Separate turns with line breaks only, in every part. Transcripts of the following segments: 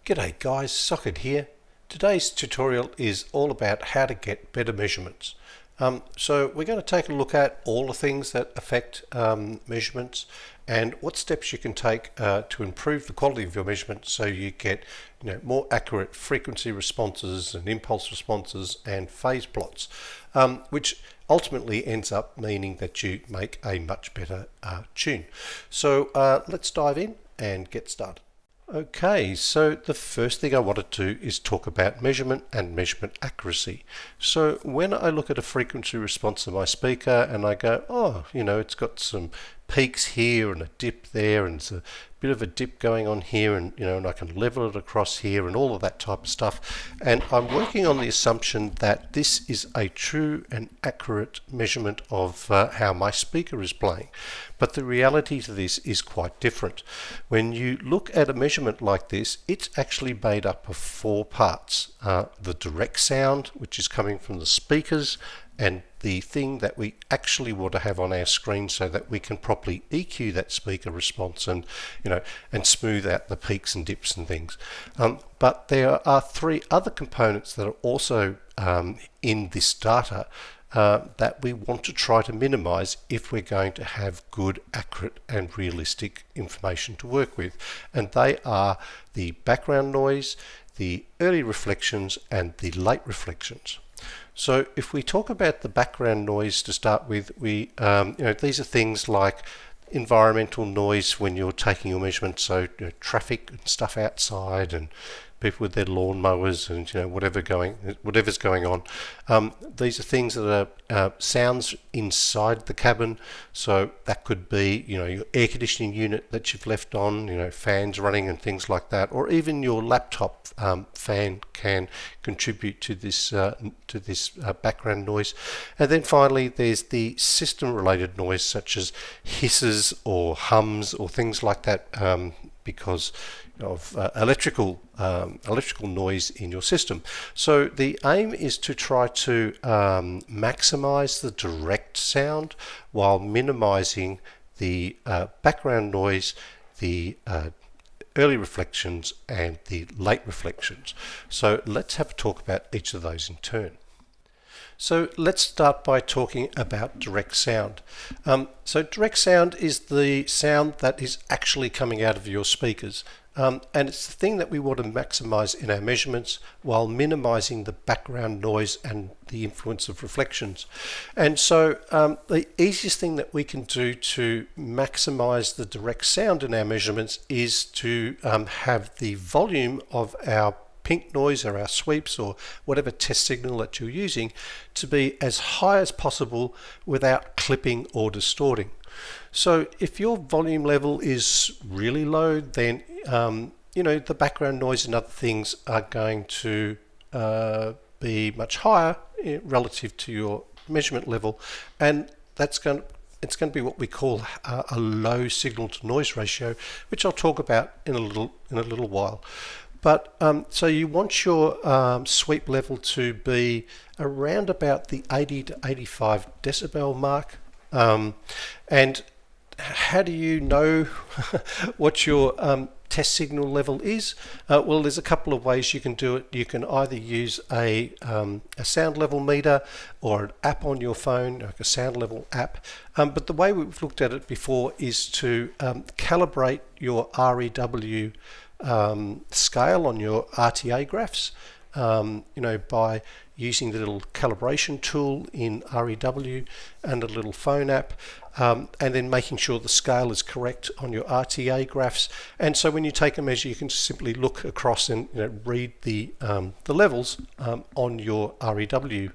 G'day guys, Socket here. Today's tutorial is all about how to get better measurements. So we're going to take a look at all the things that affect measurements and what steps you can take to improve the quality of your measurements so you get more accurate frequency responses and impulse responses and phase plots, which ultimately ends up meaning that you make a much better tune. So let's dive in and get started. Okay, so the first thing I want to do is talk about measurement and measurement accuracy. So when I look at a frequency response of my speaker and I go, oh, it's got some peaks here and a dip there and it's a bit of a dip going on here and and I can level it across here and all of that type of stuff, and I'm working on the assumption that this is a true and accurate measurement of how my speaker is playing. But the reality to this is quite different. When you look at a measurement like this, it's actually made up of four parts. The direct sound, which is coming from the speakers, and the thing that we actually want to have on our screen so that we can properly EQ that speaker response and and smooth out the peaks and dips and things. But there are three other components that are also in this data that we want to try to minimize if we're going to have good, accurate and realistic information to work with. And they are the background noise, the early reflections and the late reflections. So if we talk about the background noise to start with, we these are things like environmental noise when you're taking your measurements, so traffic and stuff outside and people with their lawnmowers and whatever's going on. These are things that are sounds inside the cabin, so that could be your air conditioning unit that you've left on, fans running and things like that, or even your laptop fan can contribute to this background noise. And then finally there's the system related noise such as hisses or hums or things like that, because of electrical noise in your system. So the aim is to try to maximize the direct sound while minimizing the background noise, the early reflections and the late reflections. So let's have a talk about each of those in turn. So let's start by talking about direct sound. So direct sound is the sound that is actually coming out of your speakers. And it's the thing that we want to maximize in our measurements while minimizing the background noise and the influence of reflections. And so the easiest thing that we can do to maximize the direct sound in our measurements is to have the volume of our pink noise or our sweeps or whatever test signal that you're using to be as high as possible without clipping or distorting. So if your volume level is really low, then the background noise and other things are going to be much higher relative to your measurement level, and it's going to be what we call a low signal to noise ratio, which I'll talk about in a little while. But so you want your sweep level to be around about the 80 to 85 decibel mark. And how do you know what your test signal level is? Well, there's a couple of ways you can do it. You can either use a sound level meter or an app on your phone, like a sound level app. But the way we've looked at it before is to calibrate your REW scale on your RTA graphs, by using the little calibration tool in REW and a little phone app, and then making sure the scale is correct on your RTA graphs. And so when you take a measure, you can simply look across and read the levels on your REW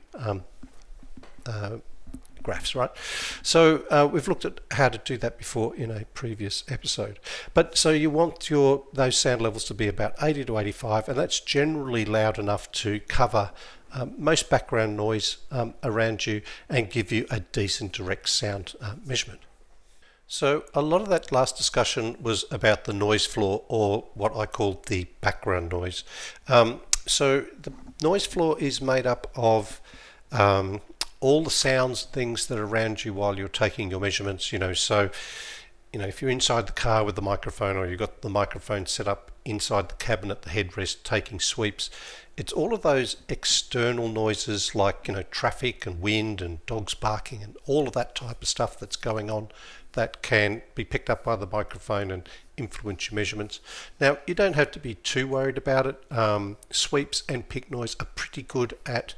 graphs, right? So we've looked at how to do that before in a previous episode. But so you want those sound levels to be about 80 to 85, and that's generally loud enough to cover most background noise around you and give you a decent direct sound measurement. So a lot of that last discussion was about the noise floor, or what I call the background noise. So the noise floor is made up of all the sounds, things that are around you while you're taking your measurements. So if you're inside the car with the microphone, or you've got the microphone set up inside the cabinet, the headrest, taking sweeps. It's all of those external noises like, traffic and wind and dogs barking and all of that type of stuff that's going on that can be picked up by the microphone and influence your measurements. Now, you don't have to be too worried about it. Sweeps and pick noise are pretty good at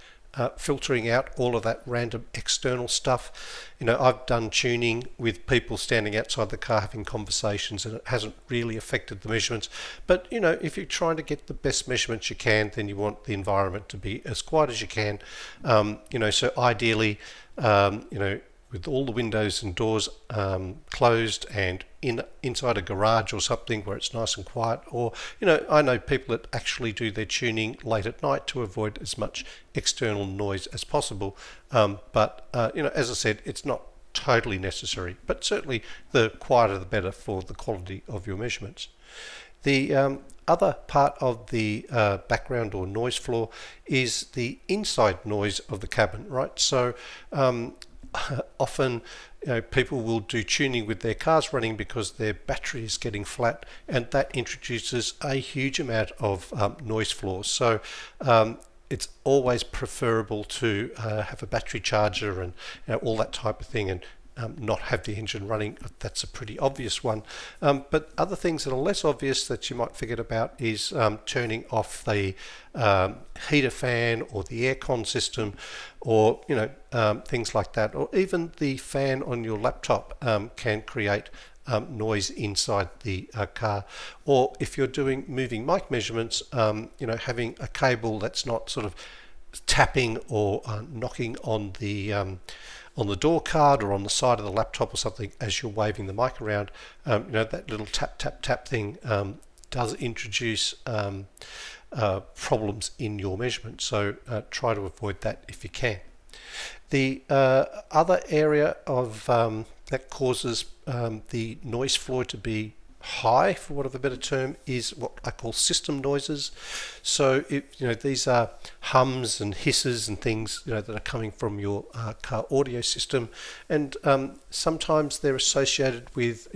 filtering out all of that random external stuff. I've done tuning with people standing outside the car having conversations, and it hasn't really affected the measurements. But if you're trying to get the best measurements you can, then you want the environment to be as quiet as you can. So ideally, with all the windows and doors closed and inside a garage or something where it's nice and quiet, or I know people that actually do their tuning late at night to avoid as much external noise as possible, but as I said, it's not totally necessary, but certainly the quieter the better for the quality of your measurements. The other part of the background or noise floor is the inside noise of the cabin, right? So often people will do tuning with their cars running because their battery is getting flat, and that introduces a huge amount of noise floor. So it's always preferable to have a battery charger and all that type of thing, and not have the engine running. That's a pretty obvious one. But other things that are less obvious that you might forget about is turning off the heater fan or the aircon system, or things like that, or even the fan on your laptop can create noise inside the car. Or if you're doing moving mic measurements, having a cable that's not sort of tapping or knocking on the door card or on the side of the laptop or something as you're waving the mic around, that little tap tap tap thing does introduce problems in your measurement. So try to avoid that if you can. The other area of that causes the noise floor to be high, for want of a better term, is what I call system noises. So these are hums and hisses and things that are coming from your car audio system, and sometimes they're associated with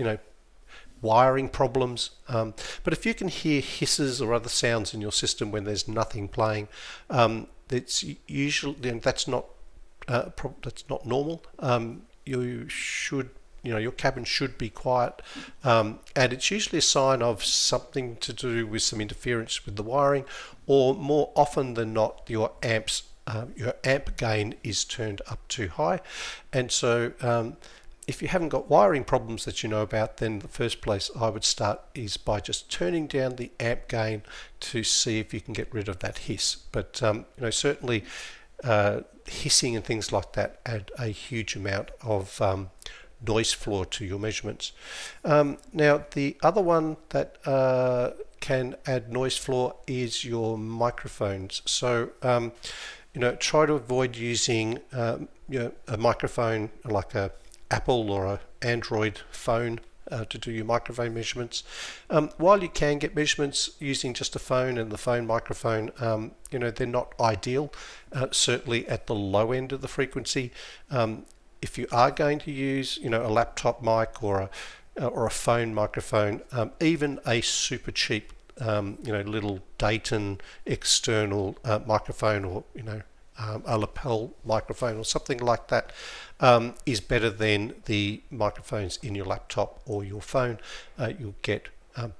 wiring problems. But if you can hear hisses or other sounds in your system when there's nothing playing, it's usually that's not normal. You should your cabin should be quiet, and it's usually a sign of something to do with some interference with the wiring, or more often than not, your amp gain is turned up too high. And so if you haven't got wiring problems that you know about, then the first place I would start is by just turning down the amp gain to see if you can get rid of that hiss. But certainly hissing and things like that add a huge amount of noise floor to your measurements. Now, the other one that can add noise floor is your microphones. So try to avoid using a microphone like a Apple or a Android phone to do your microphone measurements. While you can get measurements using just a phone and the phone microphone, they're not ideal, certainly at the low end of the frequency. If you are going to use, a laptop mic or a phone microphone, even a super cheap, little Dayton external microphone, or a lapel microphone or something like that, is better than the microphones in your laptop or your phone. You'll get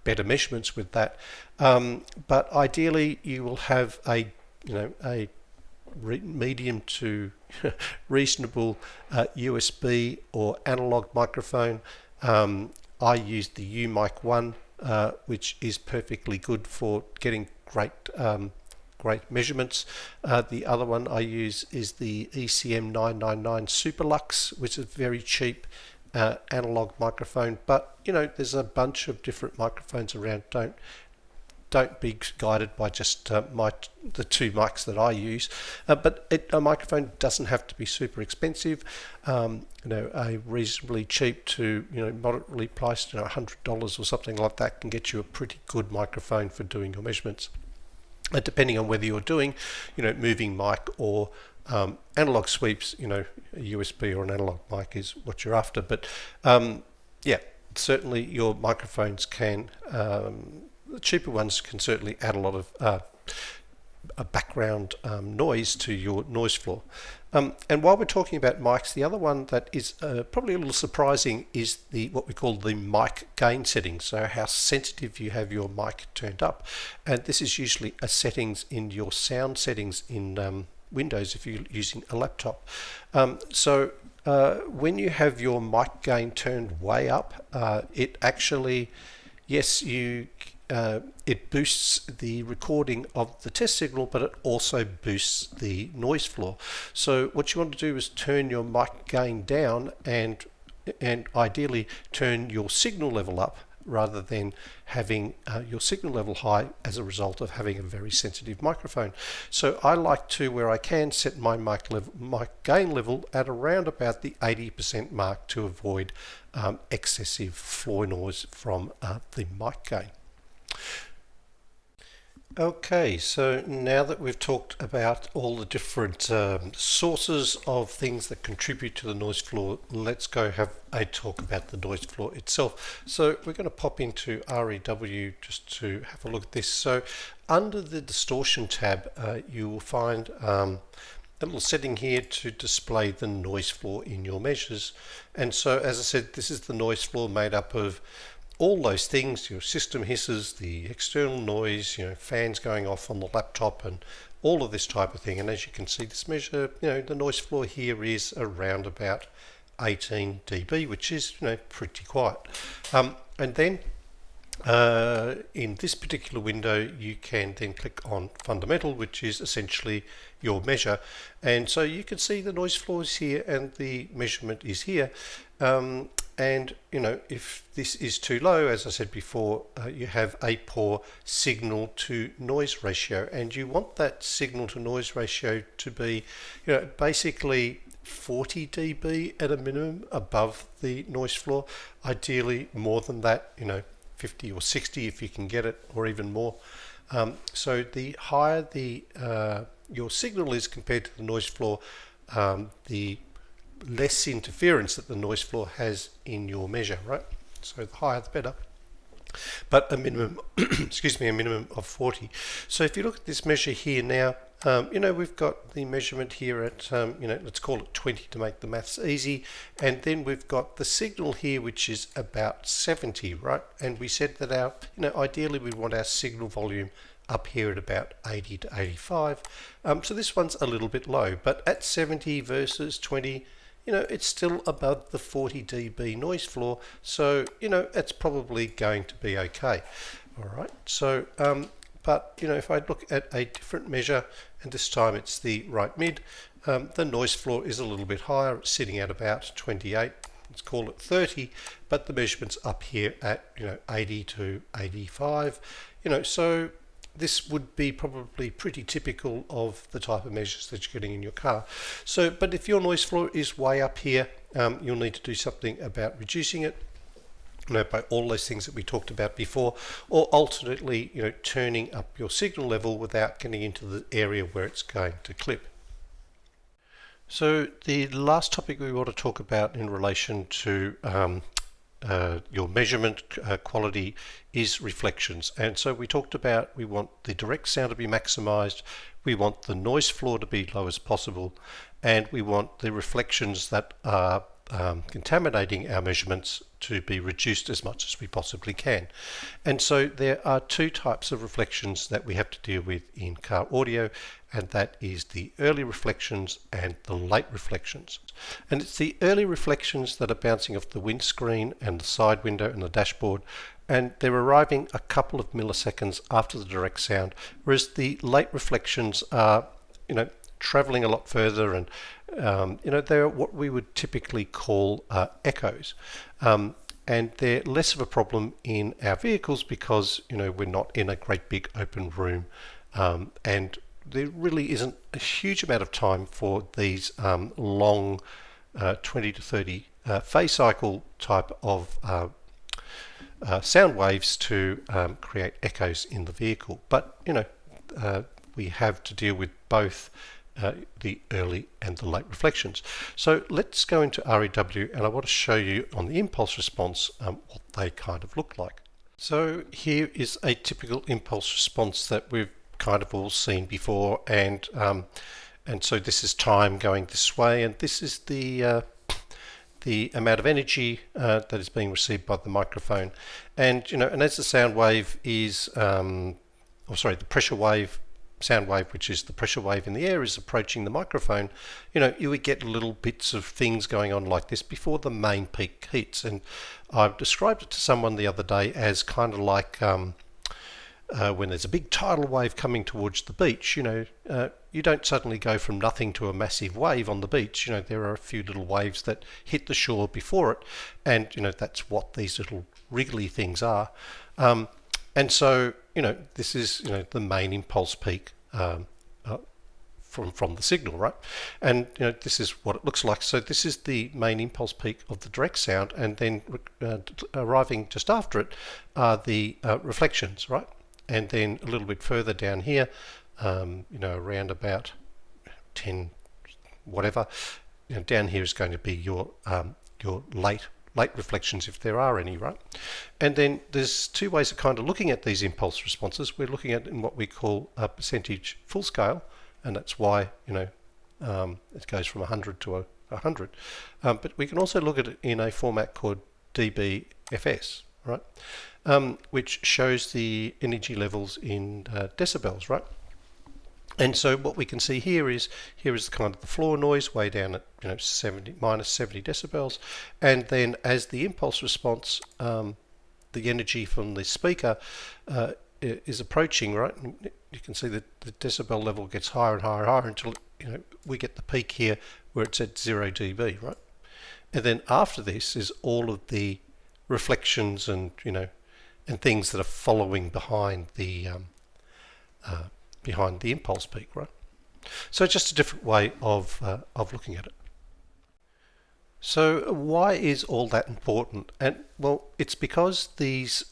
better measurements with that. But ideally, you will have a medium to reasonable USB or analog microphone. I use the UMic 1, which is perfectly good for getting great measurements. The other one I use is the ECM 999 Superlux, which is very cheap analog microphone. But there's a bunch of different microphones around. Don't be guided by just the two mics that I use. But a microphone doesn't have to be super expensive. A reasonably cheap to moderately priced, $100 or something like that can get you a pretty good microphone for doing your measurements. Depending on whether you're doing, moving mic or analog sweeps, a USB or an analog mic is what you're after. But certainly your microphones can the cheaper ones can certainly add a lot of a background noise to your noise floor. And while we're talking about mics, the other one that is probably a little surprising is the what we call the mic gain settings. So how sensitive you have your mic turned up, and this is usually a settings in your sound settings in Windows if you're using a laptop. When you have your mic gain turned way up, it actually, yes, it boosts the recording of the test signal, but it also boosts the noise floor. So what you want to do is turn your mic gain down and ideally turn your signal level up, rather than having your signal level high as a result of having a very sensitive microphone. So I like to, where I can, set my mic gain level at around about the 80% mark to avoid excessive floor noise from the mic gain. Okay, so now that we've talked about all the different sources of things that contribute to the noise floor, let's go have a talk about the noise floor itself. So we're going to pop into REW just to have a look at this. So under the distortion tab, you will find a little setting here to display the noise floor in your measures. And so, as I said, this is the noise floor made up of all those things, your system hisses, the external noise, fans going off on the laptop, and all of this type of thing. And as you can see, this measure, the noise floor here is around about 18 dB, which is, pretty quiet. And then in this particular window, you can then click on fundamental, which is essentially your measure. And so you can see the noise floor is here and the measurement is here. And if this is too low, as I said before, you have a poor signal to noise ratio, and you want that signal to noise ratio to be, basically 40 dB at a minimum above the noise floor. Ideally more than that, 50 or 60 if you can get it, or even more. So the higher your signal is compared to the noise floor, the less interference that the noise floor has in your measure, right? So the higher the better, but a minimum a minimum of 40. So if you look at this measure here now, we've got the measurement here at let's call it 20 to make the maths easy, and then we've got the signal here which is about 70, right? And we said that our ideally we want our signal volume up here at about 80 to 85. So this one's a little bit low, but at 70 versus 20, it's still above the 40 dB noise floor, so it's probably going to be okay. All right, so but if I look at a different measure, and this time it's the right mid, the noise floor is a little bit higher. It's sitting at about 28, let's call it 30, but the measurement's up here at 80 to 85. So this would be probably pretty typical of the type of measures that you're getting in your car. So, but if your noise floor is way up here, you'll need to do something about reducing it, by all those things that we talked about before, or alternately, turning up your signal level without getting into the area where it's going to clip. So the last topic we want to talk about in relation to your measurement quality is reflections. And so we talked about we want the direct sound to be maximized, we want the noise floor to be low as possible, and we want the reflections that are contaminating our measurements to be reduced as much as we possibly can. And so there are two types of reflections that we have to deal with in car audio, and that is the early reflections and the late reflections. And it's the early reflections that are bouncing off the windscreen and the side window and the dashboard, and they're arriving a couple of milliseconds after the direct sound, whereas the late reflections are traveling a lot further, and they're what we would typically call echoes, and they're less of a problem in our vehicles because we're not in a great big open room, and there really isn't a huge amount of time for these long 20 to 30 phase cycle type of sound waves to create echoes in the vehicle. But we have to deal with both the early and the late reflections. So let's go into REW, and I want to show you on the impulse response what they kind of look like. So here is a typical impulse response that we've kind of all seen before, and so this is time going this way, and this is the amount of energy that is being received by the microphone, and as the sound wave is, the pressure wave. Sound wave, which is the pressure wave in the air, is approaching the microphone, you would get little bits of things going on like this before the main peak hits. And I've described it to someone the other day as kind of like when there's a big tidal wave coming towards the beach. You don't suddenly go from nothing to a massive wave on the beach. There are a few little waves that hit the shore before it, and that's what these little wriggly things are. And so, this is, the main impulse peak from the signal, right? And, this is what it looks like. So this is the main impulse peak of the direct sound, and then arriving just after it are the reflections, right? And then a little bit further down here, around about 10, whatever, down here is going to be your late reflections, if there are any, right? And then there's two ways of kind of looking at these impulse responses. We're looking at in what we call a percentage full scale, and that's why it goes from 100 to 100. But we can also look at it in a format called dBFS, right? Which shows the energy levels in decibels, right? And so what we can see here is kind of the floor noise way down at minus 70 decibels, and then as the impulse response, the energy from the speaker is approaching, right? You can see that the decibel level gets higher and higher and higher until we get the peak here where it's at 0 dB, right? And then after this is all of the reflections and and things that are following behind the impulse peak, right? So just a different way of looking at it. So why is all that important? And well, it's because these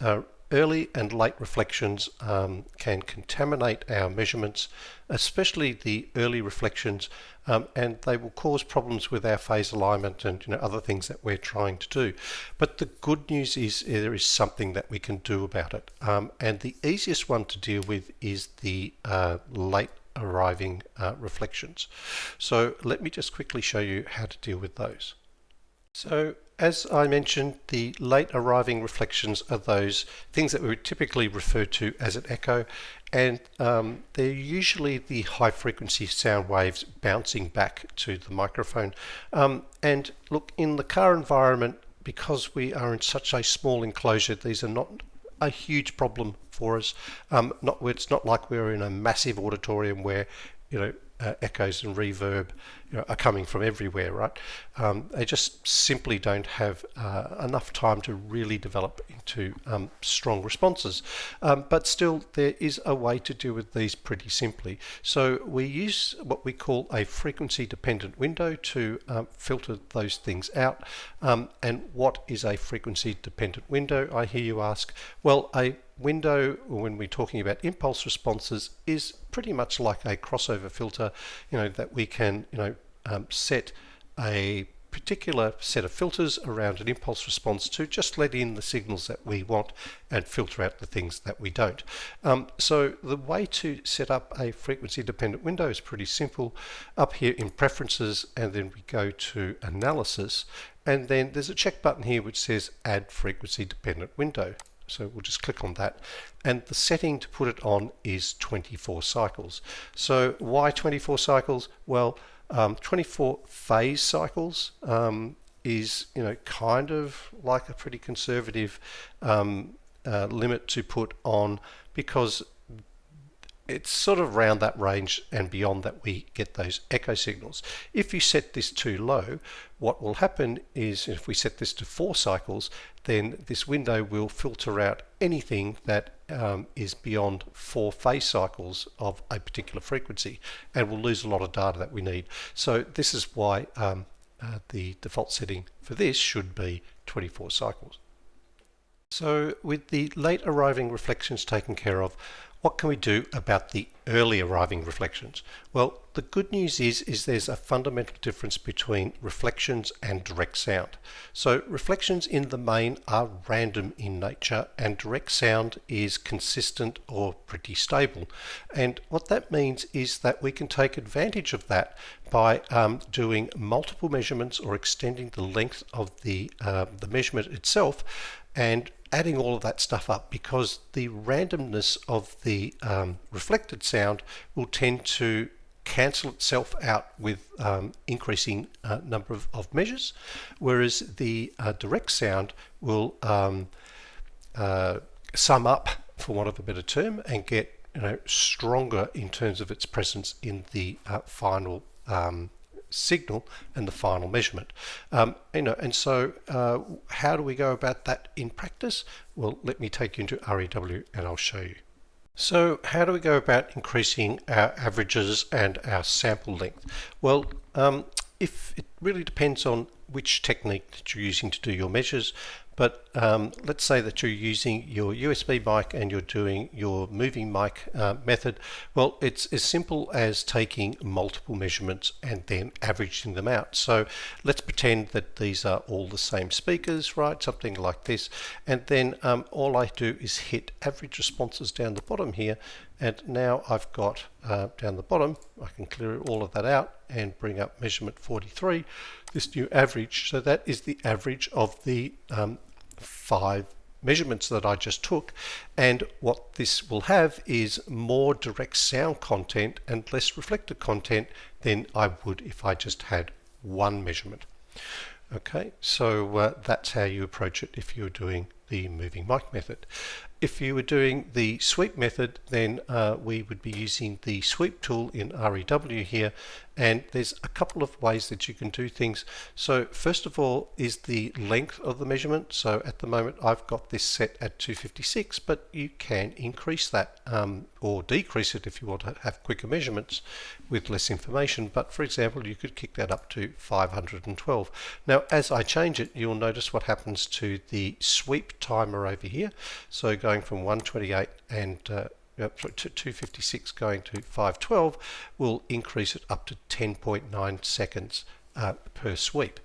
early and late reflections can contaminate our measurements, especially the early reflections, and they will cause problems with our phase alignment and other things that we're trying to do. But the good news is there is something that we can do about it, and the easiest one to deal with is the late arriving reflections. So let me just quickly show you how to deal with those. So as I mentioned, the late arriving reflections are those things that we would typically refer to as an echo, and they're usually the high frequency sound waves bouncing back to the microphone. And look, in the car environment, because we are in such a small enclosure, these are not a huge problem for us. It's not like we're in a massive auditorium where echoes and reverb are coming from everywhere, right? They just simply don't have enough time to really develop into strong responses. But still, there is a way to deal with these pretty simply. So we use what we call a frequency dependent window to filter those things out. And what is a frequency dependent window, I hear you ask? Well, a window, when we're talking about impulse responses, is pretty much like a crossover filter, that we can, set a particular set of filters around an impulse response to just let in the signals that we want and filter out the things that we don't. So the way to set up a frequency dependent window is pretty simple. Up here in preferences, and then we go to analysis, and then there's a check button here which says add frequency dependent window. So we'll just click on that, and the setting to put it on is 24 cycles. So why 24 cycles? Well, 24 phase cycles is kind of like a pretty conservative limit to put on, because it's sort of around that range and beyond that we get those echo signals. If you set this too low, what will happen is, if we set this to 4 cycles, then this window will filter out anything that is beyond 4 phase cycles of a particular frequency, and we'll lose a lot of data that we need. So this is why the default setting for this should be 24 cycles. So with the late arriving reflections taken care of, what can we do about the early arriving reflections? Well, the good news is there's a fundamental difference between reflections and direct sound. So reflections in the main are random in nature, and direct sound is consistent or pretty stable. And what that means is that we can take advantage of that by doing multiple measurements or extending the length of the measurement itself and adding all of that stuff up, because the randomness of the reflected sound will tend to cancel itself out with increasing number of measures, whereas the direct sound will sum up, for want of a better term, and get stronger in terms of its presence in the final signal and the final measurement. And so how do we go about that in practice? Well, let me take you into REW and I'll show you. So how do we go about increasing our averages and our sample length? Well, if it really depends on which technique that you're using to do your measures, but let's say that you're using your USB mic and you're doing your moving mic method. Well, it's as simple as taking multiple measurements and then averaging them out. So let's pretend that these are all the same speakers, right? Something like this. And then all I do is hit average responses down the bottom here. And now I've got down the bottom, I can clear all of that out and bring up measurement 43, this new average. So that is the average of the 5 measurements that I just took, and what this will have is more direct sound content and less reflected content than I would if I just had one measurement. Okay, so that's how you approach it if you're doing the moving mic method. If you were doing the sweep method, then we would be using the sweep tool in REW here, and there's a couple of ways that you can do things. So first of all is the length of the measurement. So at the moment I've got this set at 256, but you can increase that or decrease it if you want to have quicker measurements with less information. But for example, you could kick that up to 512. Now as I change it, you'll notice what happens to the sweep timer over here. So going from 128 and to 256 going to 512 will increase it up to 10.9 seconds per sweep.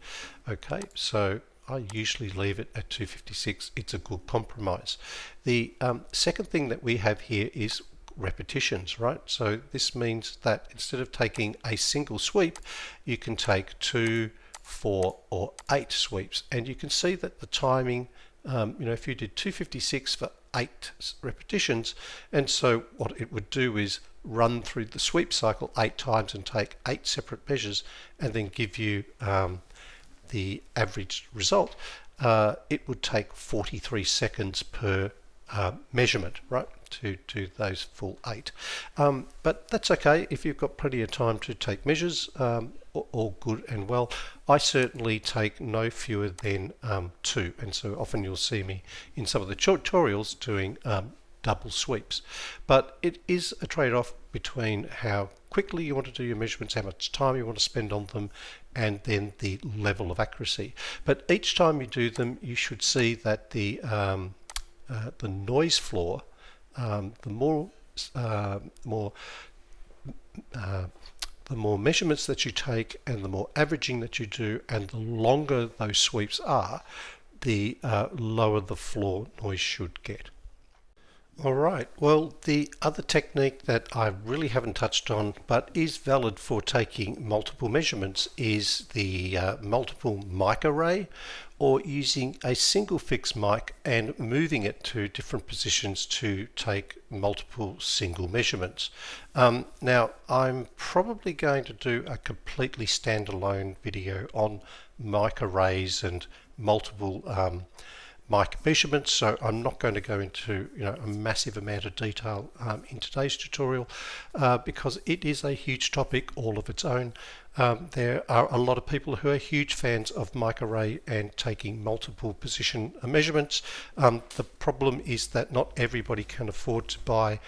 Okay, so I usually leave it at 256. It's a good compromise. The second thing that we have here is repetitions, right? So this means that instead of taking a single sweep, you can take 2, 4 or 8 sweeps, and you can see that the timing, if you did 256 for 8 repetitions, and so what it would do is run through the sweep cycle 8 times and take 8 separate measures and then give you the average result. It would take 43 seconds per measurement, right, to do those full 8. But that's okay if you've got plenty of time to take measures, all good and well. I certainly take no fewer than 2, and so often you'll see me in some of the tutorials doing double sweeps. But it is a trade-off between how quickly you want to do your measurements, how much time you want to spend on them, and then the level of accuracy. But each time you do them, you should see that the noise floor, the more measurements that you take and the more averaging that you do and the longer those sweeps are, the lower the floor noise should get. Alright, well, the other technique that I really haven't touched on but is valid for taking multiple measurements is the multiple mic array, or using a single fixed mic and moving it to different positions to take multiple single measurements. Now, I'm probably going to do a completely standalone video on mic arrays and multiple mic measurements, so I'm not going to go into a massive amount of detail in today's tutorial because it is a huge topic all of its own. There are a lot of people who are huge fans of microarray and taking multiple position measurements. The problem is that not everybody can afford to buy,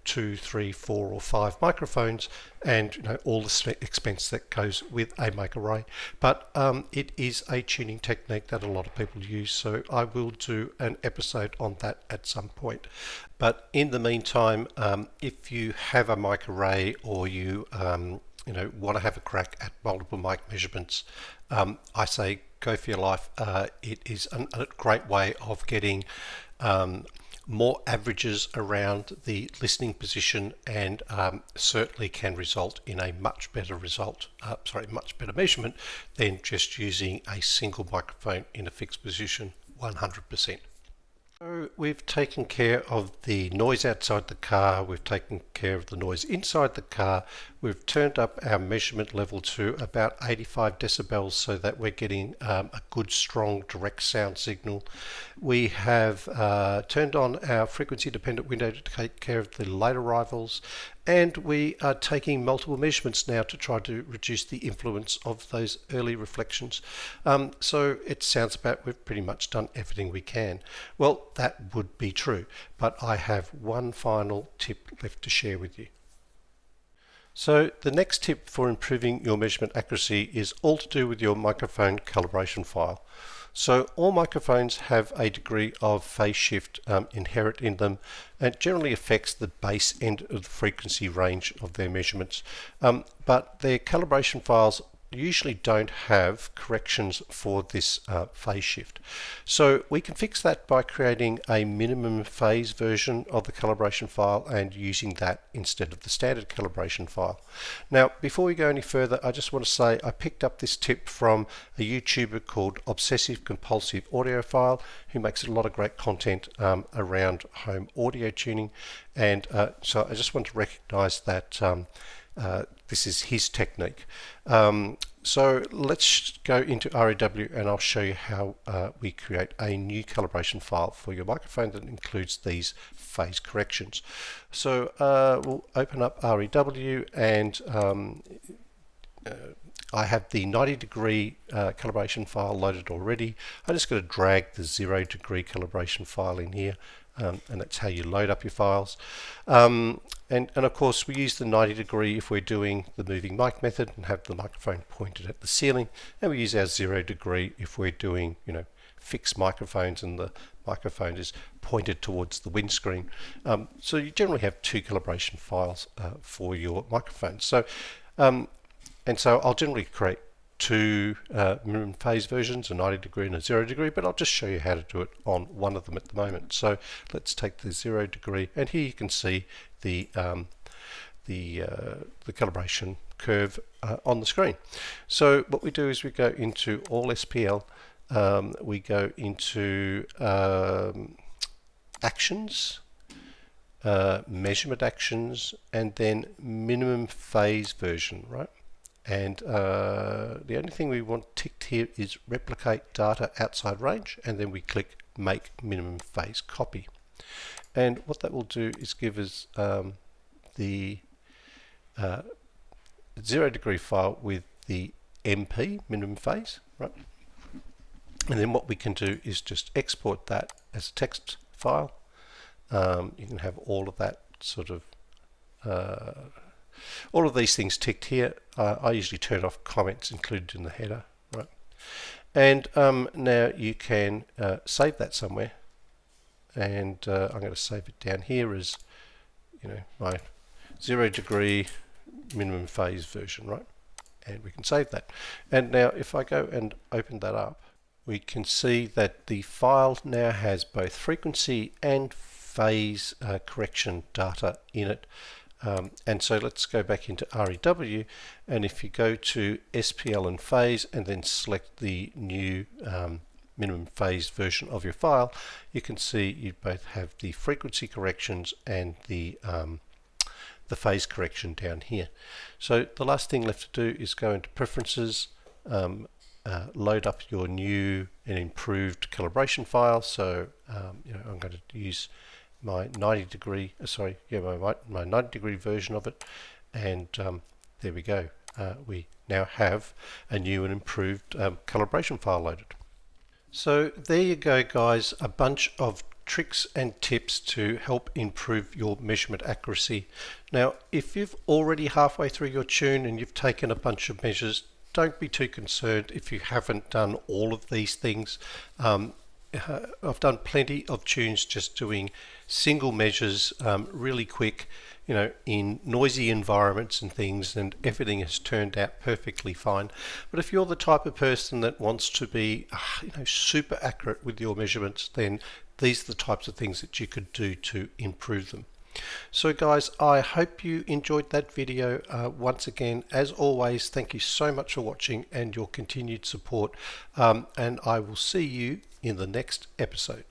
2, 3, 4 or 5 microphones and all the expense that goes with a microarray. But it is a tuning technique that a lot of people use, so I will do an episode on that at some point. But in the meantime, if you have a microarray or you want to have a crack at multiple mic measurements, I say go for your life. It is a great way of getting more averages around the listening position, and certainly can result in a much better measurement than just using a single microphone in a fixed position 100%. So we've taken care of the noise outside the car, we've taken care of the noise inside the car, we've turned up our measurement level to about 85 decibels so that we're getting a good strong direct sound signal. We have turned on our frequency dependent window to take care of the late arrivals, and we are taking multiple measurements now to try to reduce the influence of those early reflections. So it sounds about we've pretty much done everything we can. Well, that would be true, but I have one final tip left to share with you. So the next tip for improving your measurement accuracy is all to do with your microphone calibration file. So all microphones have a degree of phase shift inherent in them, and it generally affects the base end of the frequency range of their measurements. But their calibration files usually don't have corrections for this phase shift. So we can fix that by creating a minimum phase version of the calibration file and using that instead of the standard calibration file. Now, before we go any further, I just want to say I picked up this tip from a YouTuber called Obsessive Compulsive Audiophile, who makes a lot of great content around home audio tuning, and so I just want to recognize that this is his technique. So let's go into REW and I'll show you how we create a new calibration file for your microphone that includes these phase corrections. So we'll open up REW, and I have the 90-degree calibration file loaded already. I'm just going to drag the 0-degree calibration file in here. And that's how you load up your files. And of course we use the 90-degree if we're doing the moving mic method and have the microphone pointed at the ceiling, and we use our 0-degree if we're doing fixed microphones and the microphone is pointed towards the windscreen. So you generally have 2 calibration files for your microphone. So and so I'll generally create 2 minimum phase versions, a 90-degree and a 0-degree, but I'll just show you how to do it on one of them at the moment. So let's take the 0-degree, and here you can see the calibration curve on the screen. So what we do is we go into all SPL, we go into actions, measurement actions, and then minimum phase version, right? And the only thing we want ticked here is replicate data outside range, and then we click make minimum phase copy. And what that will do is give us the 0-degree file with the MP, minimum phase, right? And then what we can do is just export that as a text file. You can have all of that sort of all of these things ticked here. I usually turn off comments included in the header, right? And now you can save that somewhere, and I'm going to save it down here as my 0-degree minimum phase version, right? And we can save that. And now if I go and open that up, we can see that the file now has both frequency and phase correction data in it. And so let's go back into REW, and if you go to SPL and phase and then select the new minimum phase version of your file, you can see you both have the frequency corrections and the phase correction down here. So the last thing left to do is go into preferences, load up your new and improved calibration file. So I'm going to use my 90-degree, my 90-degree version of it, and there we go. we now have a new and improved calibration file loaded. So there you go, guys, a bunch of tricks and tips to help improve your measurement accuracy. Now, if you've already halfway through your tune and you've taken a bunch of measures, don't be too concerned if you haven't done all of these things. I've done plenty of tunes just doing single measures really quick, in noisy environments and things, and everything has turned out perfectly fine. But if you're the type of person that wants to be super accurate with your measurements, then these are the types of things that you could do to improve them. So guys, I hope you enjoyed that video. Once again, as always, thank you so much for watching and your continued support, and I will see you in the next episode.